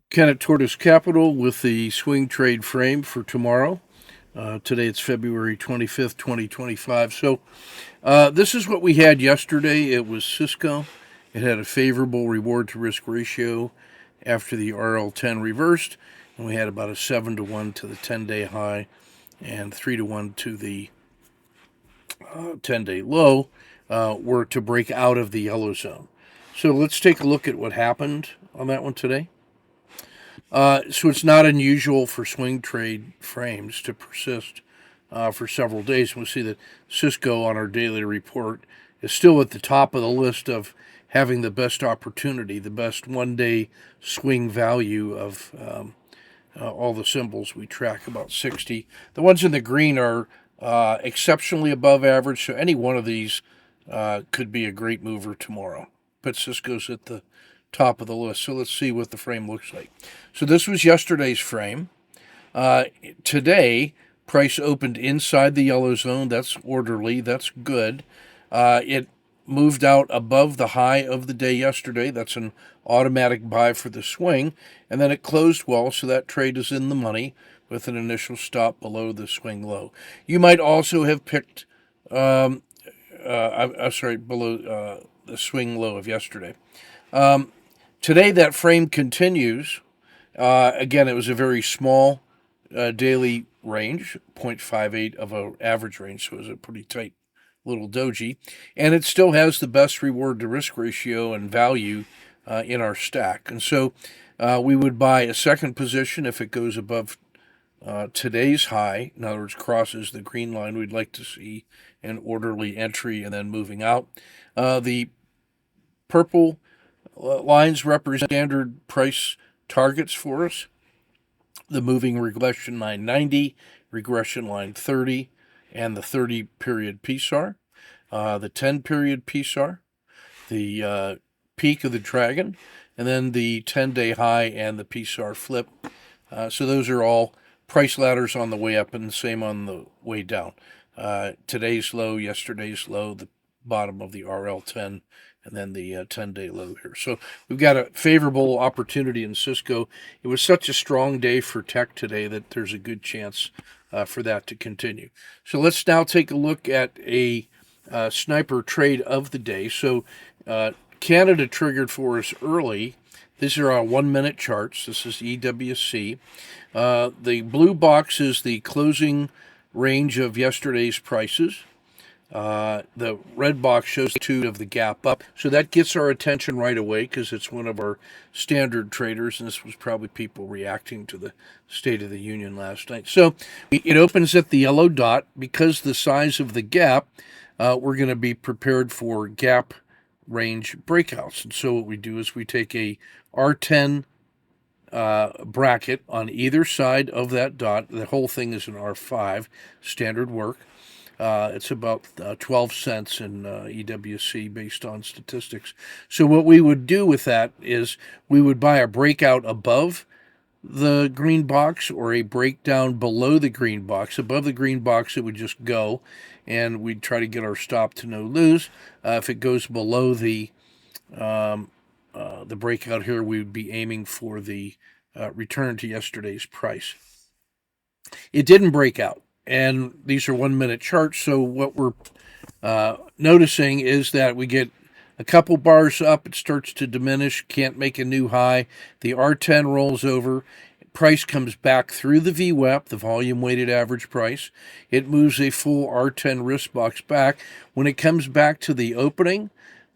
Ken at Tortoise Capital with the swing trade frame for tomorrow. Today it's February 25th, 2025. This is what we had yesterday. It was Cisco. It had a favorable reward to risk ratio after the RL10 reversed, and we had about a 7-to-1 to the 10-day high and 3-to-1 to the 10-day low, were to break out of the yellow zone. So let's take a look at what happened on that one today. So it's not unusual for swing trade frames to persist for several days. We'll see that Cisco on our daily report is still at the top of the list of having the best opportunity, the best one-day swing value of all the symbols we track, about 60. The ones in the green are exceptionally above average, so any one of these could be a great mover tomorrow. But Cisco's at the top of the list. So let's see what the frame looks like. So this was yesterday's frame. Today, price opened inside the yellow zone. That's orderly. That's good. It moved out above the high of the day yesterday. That's an automatic buy for the swing. And then it closed well, so that trade is in the money with an initial stop below the swing low. You might also have picked, below the swing low of yesterday. Today, that frame continues. Again, it was a very small daily range, 0.58 of an average range, so it was a pretty tight little doji. And it still has the best reward to risk ratio and value in our stack. And so we would buy a second position if it goes above today's high. In other words, crosses the green line. We'd like to see an orderly entry and then moving out. The purple lines represent standard price targets for us. The moving regression line 90, regression line 30, and the 30-period PSAR, the 10-period PSAR, the peak of the dragon, and then the 10-day high and the PSAR flip. So those are all price ladders on the way up and the same on the way down. Today's low, yesterday's low, the bottom of the RL10, and then the 10-day low here. So we've got a favorable opportunity in Cisco. It was such a strong day for tech today that there's a good chance for that to continue. So let's now take a look at a sniper trade of the day. So Canada triggered for us early. These are our 1-minute charts. This is EWC. The blue box is the closing range of yesterday's prices. The red box shows the magnitude of the gap up. So that gets our attention right away because it's one of our standard traders, and this was probably people reacting to the State of the Union last night. So it opens at the yellow dot. Because the size of the gap, we're going to be prepared for gap range breakouts. And so what we do is we take a R10 bracket on either side of that dot. The whole thing is an R5 standard work. It's about 12 cents in EWC based on statistics. So what we would do with that is we would buy a breakout above the green box or a breakdown below the green box. Above the green box, it would just go, and we'd try to get our stop to no lose. If it goes below the breakout here, we would be aiming for the return to yesterday's price. It didn't break out. And these are 1-minute charts, so what we're noticing is that we get a couple bars up, it starts to diminish, can't make a new high. The R10 rolls over, price comes back through the VWAP, the volume weighted average price. It moves a full R10 risk box back. When it comes back to the opening,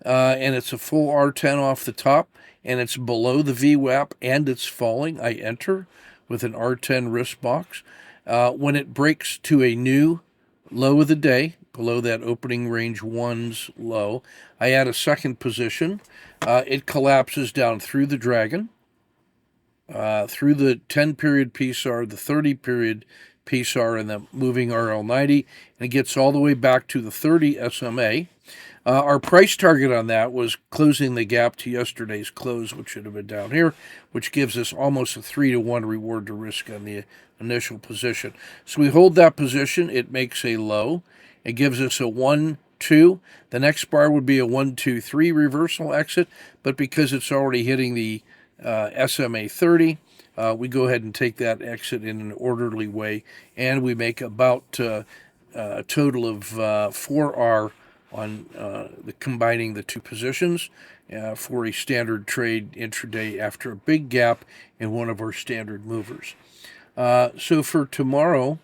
and it's a full R10 off the top, and it's below the VWAP and it's falling, I enter with an R10 risk box. When it breaks to a new low of the day, below that opening range 1's low, I add a second position. It collapses down through the dragon, through the 10-period PSAR, the 30-period PSAR, and the moving RL90, and it gets all the way back to the 30 SMA. Our price target on that was closing the gap to yesterday's close, which should have been down here, which gives us almost a 3-to-1 reward to risk on the initial position. So we hold that position. It makes a low. It gives us a 1, 2. The next bar would be a 1, 2, 3 reversal exit, but because it's already hitting the SMA 30. We go ahead and take that exit in an orderly way, and we make about a total of 4R on combining the two positions for a standard trade intraday after a big gap in one of our standard movers. So for tomorrow,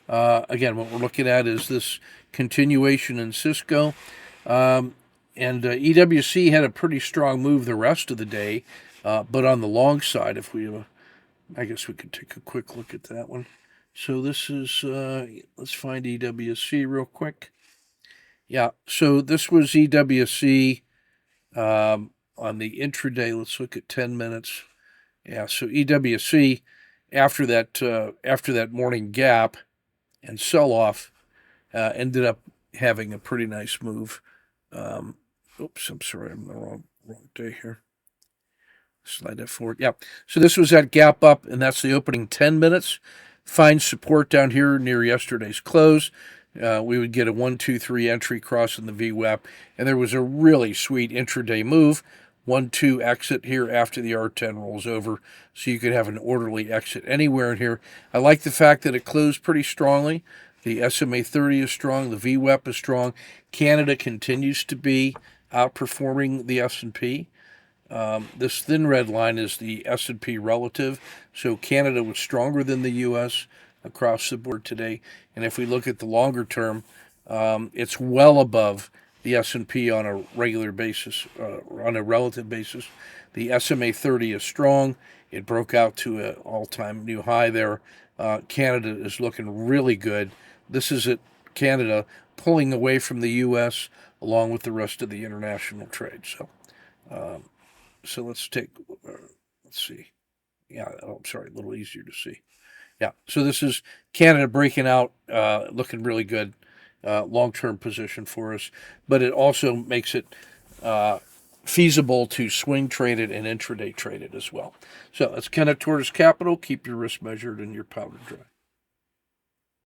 again, what we're looking at is this continuation in Cisco. And EWC had a pretty strong move the rest of the day, but on the long side, if we, I guess we could take a quick look at that one. So this is, let's find EWC real quick. Yeah, so this was EWC on the intraday. Let's look at 10 minutes. Yeah, so EWC after that morning gap and sell off ended up having a pretty nice move. Oops, I'm sorry, I'm in the wrong day here. Slide that forward. Yeah. So this was that gap up, and that's the opening 10 minutes. Find support down here near yesterday's close. We would get a 1, 2, 3 entry crossing the VWAP, and there was a really sweet intraday move. 1, 2 exit here after the R10 rolls over, so you could have an orderly exit anywhere in here. I like the fact that it closed pretty strongly. The SMA 30 is strong. The VWAP is strong. Canada continues to be outperforming the S&P. This thin red line is the S&P relative. So Canada was stronger than the U.S. across the board today. And if we look at the longer term, it's well above the S&P on a regular basis, on a relative basis. The SMA 30 is strong. It broke out to an all-time new high there. Canada is looking really good. This is it, Canada pulling away from the U.S. along with the rest of the international trade. So let's see. Yeah, I'm sorry, a little easier to see. Yeah, so this is Canada breaking out, looking really good, long-term position for us. But it also makes it feasible to swing trade it and intraday trade it as well. So it's Kenneth Tortoise Capital. Keep your risk measured and your powder dry.